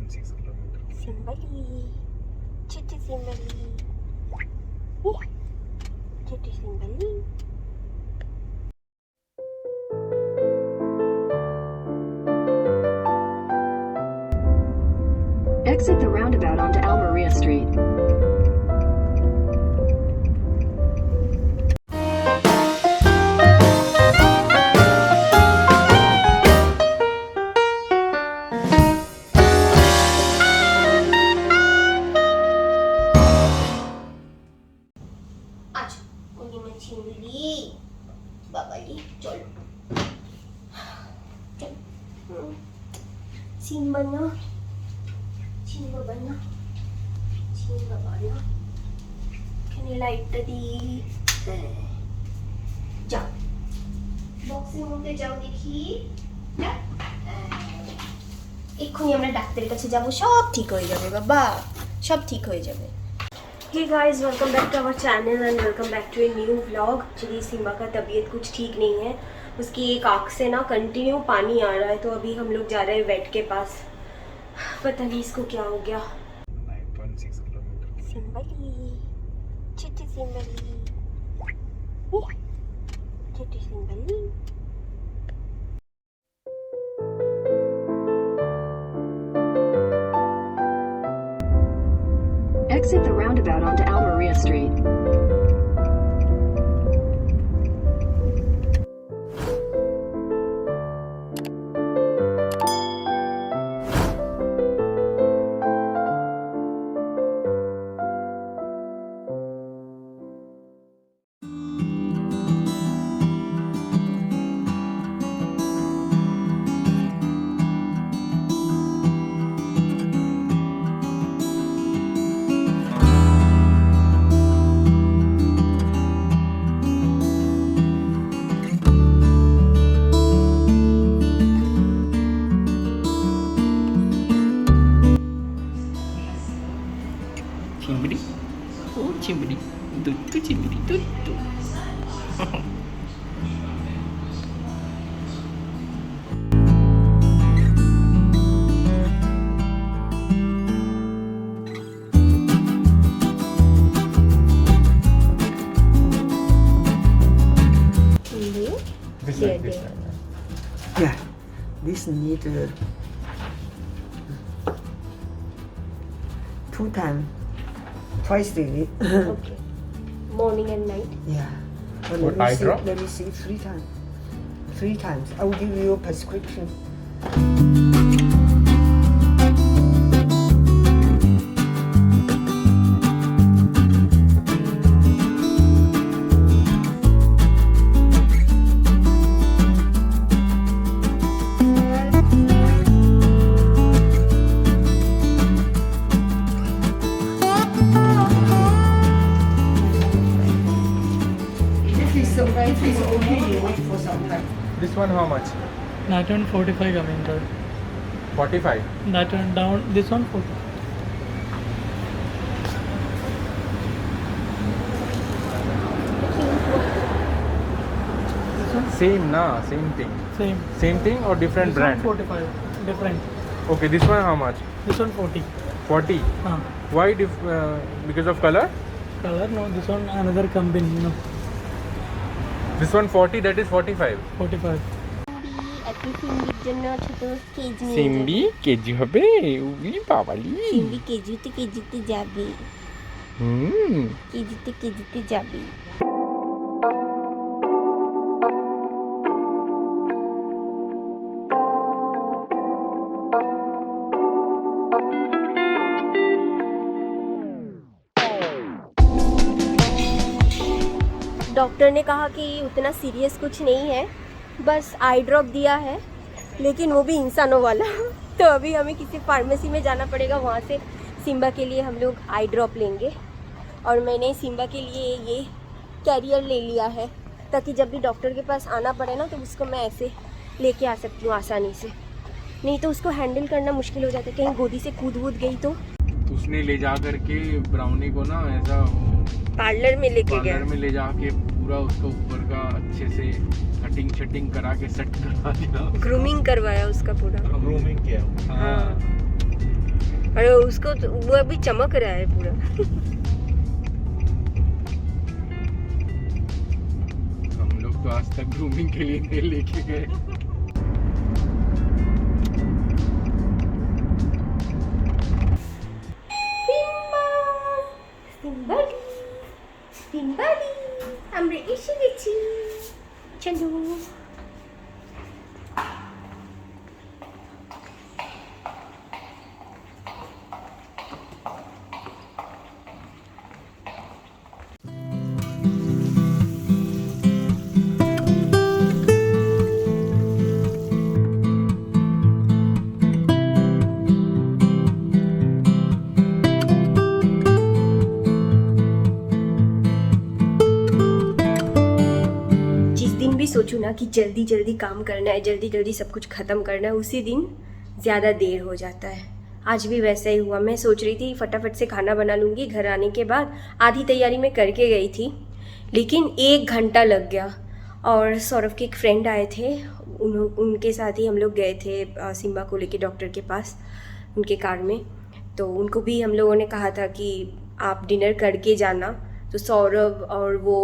9.6 kilometers. Simbali, Chitti Simbali, Chitti Simbali. Exit the roundabout onto Almeria Street. আচ্ছা পূর্ণিমা ছিমলি বাবালি চলো Simba না Simba বানা Simba বানা এখানে লাইটটা দিই যাও বক্সের মধ্যে যাও দেখি যাও। এক্ষুনি আমরা ডাক্তারের কাছে যাব সব ঠিক হয়ে যাবে বাবা সব ঠিক হয়ে যাবে। Hey guys, welcome back to our channel and welcome back to a new vlog। चलिए सिम्बा का तबीयत कुछ ठीक नहीं है, उसकी एक आँख से ना कंटिन्यू पानी आ रहा है, तो अभी हम लोग जा रहे हैं वेट के पास। पता नहीं इसको क्या हो गया। 9.6 kilometers. सिम्बली, चिट्टी सिम्बली, चिट्टी simply. Exit the roundabout onto Almeria Street. Cimbidi, oh cimbidi, tutu cimbidi, tutu. This Yeah, like this. yeah. Yeah, this need 2 times, twice daily. Okay. Morning and night. Yeah. But What, eye drop? Let me see 3 times. 3 times. I will give you a prescription. If it's okay, you wait for some time. This one how much? That one 45 coming there. 45. That one down. This one 40. Same na, same thing. Same. Same thing or different This brand? one 45. Different. Okay, this one how much? This one 40. 40. Why? Because of color? Color no. This one another company. No. This one 40, that is 45. 45. একটি সিম্বির জন্য ছোট cage নিয়ে সিম্বি KG হবে উবি বাবালি সিম্বি কেজিতে কেজিতে যাবে হুম কেজিতে কেজিতে যাবে। डॉक्टर ने कहा कि उतना सीरियस कुछ नहीं है, बस आई ड्रॉप दिया है, लेकिन वो भी इंसानों वाला। तो अभी हमें किसी फार्मेसी में जाना पड़ेगा, वहाँ से सिम्बा के लिए हम लोग आई ड्रॉप लेंगे। और मैंने सिम्बा के लिए ये कैरियर ले लिया है, ताकि जब भी डॉक्टर के पास आना पड़े ना तो उसको मैं ऐसे लेके आ सकती हूँ आसानी से, नहीं तो उसको हैंडल करना मुश्किल हो जाता है, कहीं गोदी से कूद वूद गई तो। उसने ले जा करके ब्राउनी को ना ऐसा पार्लर में लेके गया, पार्लर में ले जाके पूरा उसका ऊपर का अच्छे से कटिंग शटिंग करा के सेट करा दिया, ग्रूमिंग करवाया उसका पूरा। ग्रूमिंग किया। हाँ। अरे उसको तो, वो अभी चमक रहा है पूरा। हम लोग तो आज तक ग्रूमिंग के लिए नहीं लेके गए। আমরা এসে গেছি, চলো। सोचूं ना कि जल्दी जल्दी काम करना है, जल्दी जल्दी सब कुछ ख़त्म करना है, उसी दिन ज़्यादा देर हो जाता है। आज भी वैसा ही हुआ। मैं सोच रही थी फटाफट से खाना बना लूँगी, घर आने के बाद आधी तैयारी मैं करके गई थी, लेकिन 1 घंटा लग गया। और सौरभ के एक फ्रेंड आए थे, उनके साथ ही हम लोग गए थे सिम्बा को लेके डॉक्टर के पास उनके कार में। तो उनको भी हम लोगों ने कहा था कि आप डिनर करके जाना। तो सौरभ और वो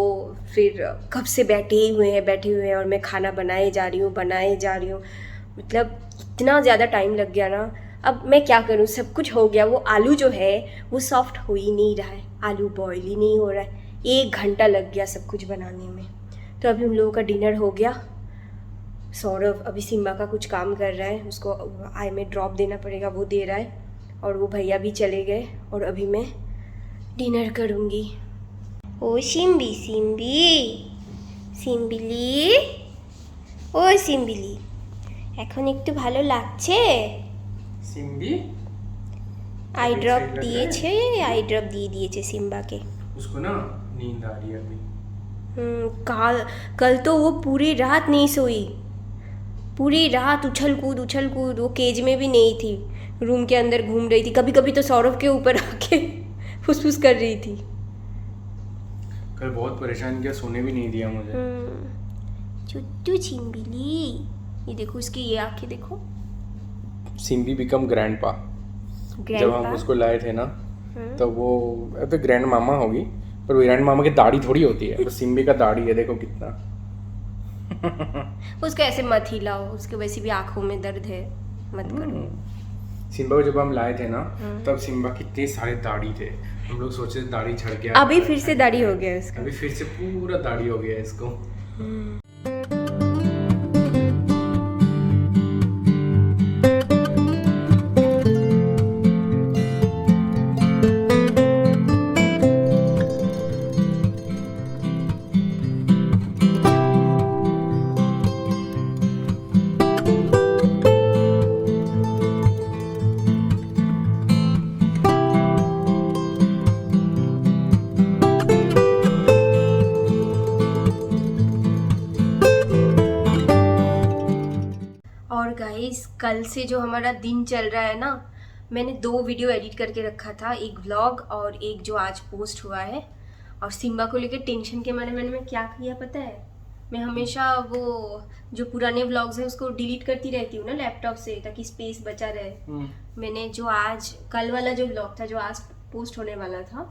फिर कब से बैठे हुए हैं और मैं खाना बनाए जा रही हूँ। मतलब इतना ज़्यादा टाइम लग गया ना। अब मैं क्या करूँ, सब कुछ हो गया। वो आलू जो है वो सॉफ्ट हो ही नहीं रहा है, आलू बॉयल ही नहीं हो रहा है। 1 घंटा लग गया सब कुछ बनाने में। तो अभी हम लोगों का डिनर हो गया। सौरभ अभी सिम्बा का कुछ काम कर रहा है, उसको आई में ड्रॉप देना पड़ेगा, वो दे रहा है। और वो भैया भी चले गए और अभी मैं डिनर करूँगी। ओ सिम्बी सिम्बिली, ও সিম্বিলি, এখন একটু ভালো লাগছে? सिम्बी आई ड्रॉप दिएছে, आई ड्रॉप दिएছে सिम्बाके। उसको ना नींद आ रही है अभी। कल तो वो पूरी रात नहीं सोई, पूरी रात उछल कूद। वो केज में भी नहीं थी, रूम के अंदर घूम रही थी। कभी कभी तो सौरभ के ऊपर आके फुसफुस कर रही थी। कल बहुत परेशान किया, सोने भी नहीं दिया मुझे। चुट्टू चिंबिली, ये देखो इसकी ये आंखें देखो। सिम्बी बिकम ग्रैंडपा। जब हम उसको लाए थे ना, तो वो अब ग्रैंड मामा होगी, पर वो ग्रैंड मामा की दाढ़ी थोड़ी होती है। तो सिम्बी का दाढ़ी है, देखो कितना। उसको ऐसे मत हिलाओ, उसके वैसे भी आंखों में दर्द है, मत करो। सिम्बा को जब हम लाए थे ना, तब सिम्बा कितने सारे दाढ़ी थे। हम लोग सोचे दाढ़ी झड़ गया, अभी फिर से दाढ़ी हो गया इसका। अभी फिर से पूरा दाढ़ी हो गया इसको। गाइस कल से जो हमारा दिन चल रहा है ना, मैंने 2 वीडियो एडिट करके रखा था, एक व्लॉग और एक जो आज पोस्ट हुआ है। और सिम्बा को लेकर टेंशन के मारे मैंने क्या किया पता है, मैं हमेशा वो जो पुराने व्लॉग्स हैं उसको डिलीट करती रहती हूँ ना लैपटॉप से, ताकि स्पेस बचा रहे। मैंने जो आज कल वाला जो व्लॉग था जो आज पोस्ट होने वाला था,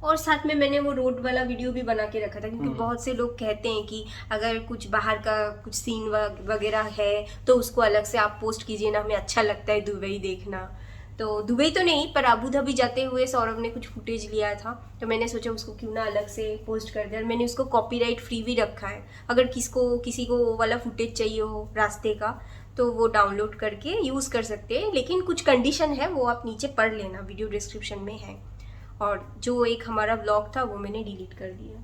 और साथ में मैंने वो रोड वाला वीडियो भी बना के रखा था, क्योंकि बहुत से लोग कहते हैं कि अगर कुछ बाहर का कुछ सीन वगैरह है तो उसको अलग से आप पोस्ट कीजिए ना, हमें अच्छा लगता है दुबई देखना। तो दुबई तो नहीं, पर अबू धाबी जाते हुए सौरभ ने कुछ फुटेज लिया था, तो मैंने सोचा उसको क्यों ना अलग से पोस्ट कर दिया। मैंने उसको कॉपीराइट फ्री भी रखा है, अगर किसी को वो वाला फुटेज चाहिए हो रास्ते का तो वो डाउनलोड करके यूज़ कर सकते हैं। लेकिन कुछ कंडीशन है, वो आप नीचे पढ़ लेना, वीडियो डिस्क्रिप्शन में है। और जो एक हमारा व्लॉग था वो मैंने डिलीट कर दिया।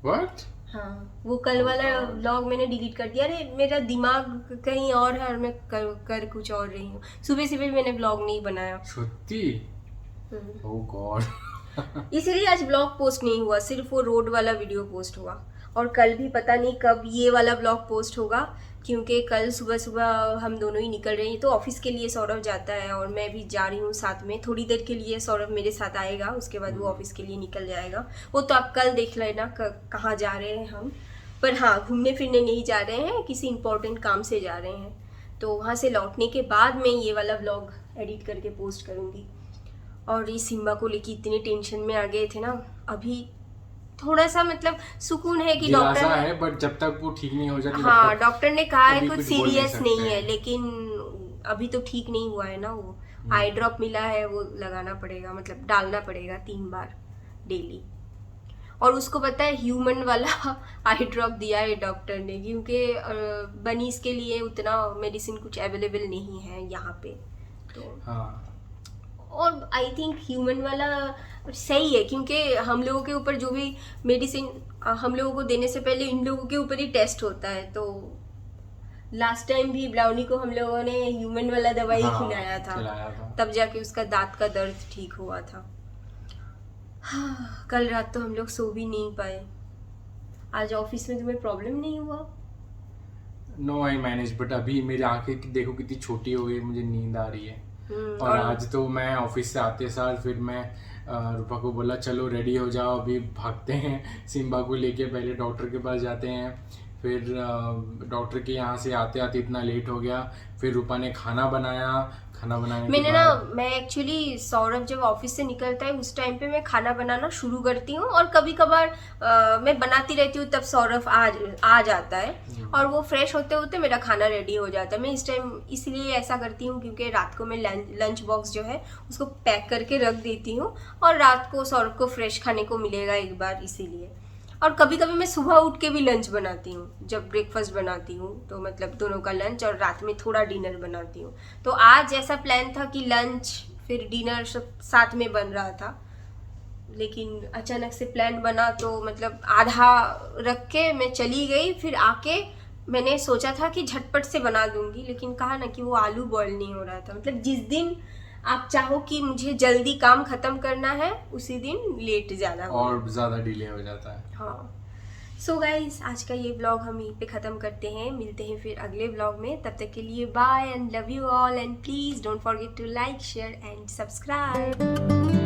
What? हाँ, वो कल वाला व्लॉग मैंने डिलीट कर दिया। अरे मेरा दिमाग कहीं और है और मैं कर कुछ और रही हूँ। सुबह सुबह मैंने व्लॉग नहीं बनाया। सच्ची? ओह गॉड। इसलिए आज व्लॉग पोस्ट नहीं हुआ, सिर्फ वो रोड वाला वीडियो पोस्ट हुआ। और कल भी पता नहीं कब ये वाला व्लॉग पोस्ट होगा, क्योंकि कल सुबह सुबह हम दोनों ही निकल रहे हैं। तो ऑफिस के लिए सौरभ जाता है और मैं भी जा रही हूँ साथ में। थोड़ी देर के लिए सौरभ मेरे साथ आएगा, उसके बाद वो ऑफिस के लिए निकल जाएगा। वो तो आप कल देख लेना कहाँ जा रहे हैं हम। पर हाँ, घूमने फिरने नहीं जा रहे हैं, किसी इंपॉर्टेंट काम से जा रहे हैं। तो वहाँ से लौटने के बाद मैं ये वाला व्लॉग एडिट करके पोस्ट करूँगी। और ये सिम्बा को लेके इतने टेंशन में आ गए थे ना, अभी थोड़ा सा मतलब सुकून है कि दिलासा डॉक्टर है, बट जब तक वो ठीक नहीं हो जाती हाँ डॉक्टर ने कहा है अभी कुछ कुछ बोल नहीं सीरियस सकते नहीं है, हैं। लेकिन अभी तो ठीक नहीं हुआ है ना। वो आई ड्रॉप मिला है, वो लगाना पड़ेगा, मतलब डालना पड़ेगा 3 बार डेली। और उसको पता है ह्यूमन वाला आई ड्रॉप दिया है डॉक्टर ने, क्योंकि बनीज के लिए उतना मेडिसिन कुछ अवेलेबल नहीं है यहाँ पे तो। हाँ और आई थिंक ह्यूमन वाला सही है, क्योंकि हम लोगों के ऊपर जो भी मेडिसिन हम लोगों को देने से पहले इन लोगों के ऊपर ही टेस्ट होता है। तो लास्ट टाइम भी ब्राउनी को हम लोगों ने ह्यूमन वाला दवाई खिलाया था, तब जाके उसका दांत का दर्द ठीक हुआ था। हाँ, कल रात तो हम लोग सो भी नहीं पाए। आज ऑफिस में तुम्हें प्रॉब्लम नहीं हुआ? नो आई मैनेज, बट अभी मेरी आंखें देखो कितनी छोटी हो गई, मुझे नींद आ रही है। और आज तो मैं ऑफिस से आते साल फिर मैं रूपा को बोला चलो रेडी हो जाओ, अभी भागते हैं सिम्बा को लेके, पहले डॉक्टर के पास जाते हैं। फिर डॉक्टर के यहाँ से आते आते इतना लेट हो गया, फिर रूपा ने खाना बनाया, खाना बनाने मैंने के ना बाद मैं एक्चुअली सौरभ जब ऑफिस से निकलता है उस टाइम पे मैं खाना बनाना शुरू करती हूँ, और कभी कभार मैं बनाती रहती हूँ, तब सौरभ आ जाता है और वो फ्रेश होते होते मेरा खाना रेडी हो जाता है। मैं इस टाइम इसलिए ऐसा करती हूँ क्योंकि रात को मैं लंच बॉक्स जो है उसको पैक करके रख देती हूँ, और रात को सौरभ को फ्रेश खाने को मिलेगा एक बार, इसीलिए। और कभी कभी मैं सुबह उठ के भी लंच बनाती हूँ, जब ब्रेकफास्ट बनाती हूँ तो मतलब दोनों का लंच, और रात में थोड़ा डिनर बनाती हूँ। तो आज ऐसा प्लान था कि लंच फिर डिनर सब साथ में बन रहा था, लेकिन अचानक से प्लान बना तो मतलब आधा रख के मैं चली गई। फिर आके मैंने सोचा था कि झटपट से बना दूंगी, लेकिन कहा ना कि वो आलू बॉयल नहीं हो रहा था। मतलब जिस दिन आप चाहो कि मुझे जल्दी काम खत्म करना है उसी दिन लेट जाना और ज़्यादा डिले हो जाता है। हाँ। सो गाइज, आज का ये ब्लॉग हम यहीं पे ख़त्म करते हैं। मिलते हैं फिर अगले ब्लॉग में, तब तक के लिए bye and love you all, and please don't forget to like share and subscribe.